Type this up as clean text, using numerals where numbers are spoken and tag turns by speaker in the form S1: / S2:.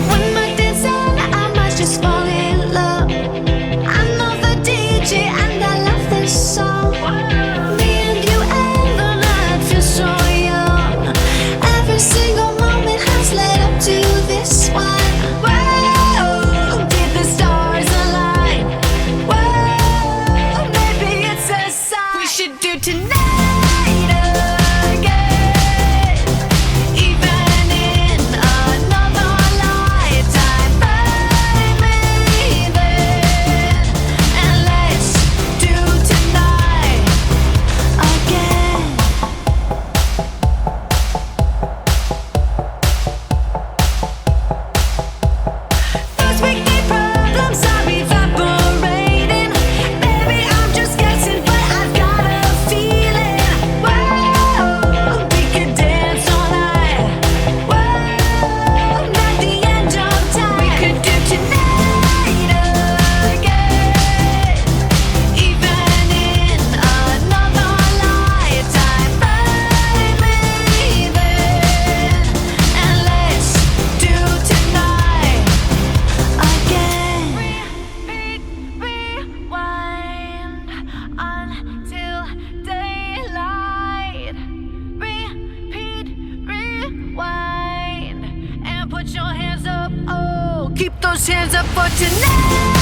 S1: One night dancing, I might just fall in love. I know the DJ and I love this song. Me and you and the night feel so young. Every single moment has led up to this one. Whoa, did the stars align? Whoa, maybe it's a sign. We should do tonight again, even in another lifetime, baby. And let's do tonight again. Those wicked problems are evaporating. Baby, I'm just guessing, but I've got a feeling. Whoa, we could dance all night. Whoa, not the end of time. We could do tonight again, even in another lifetime, baby. And let's do tonight again. Rewind until daylight. Repeat, rewind, and put your hands up. Oh, keep those hands up for tonight.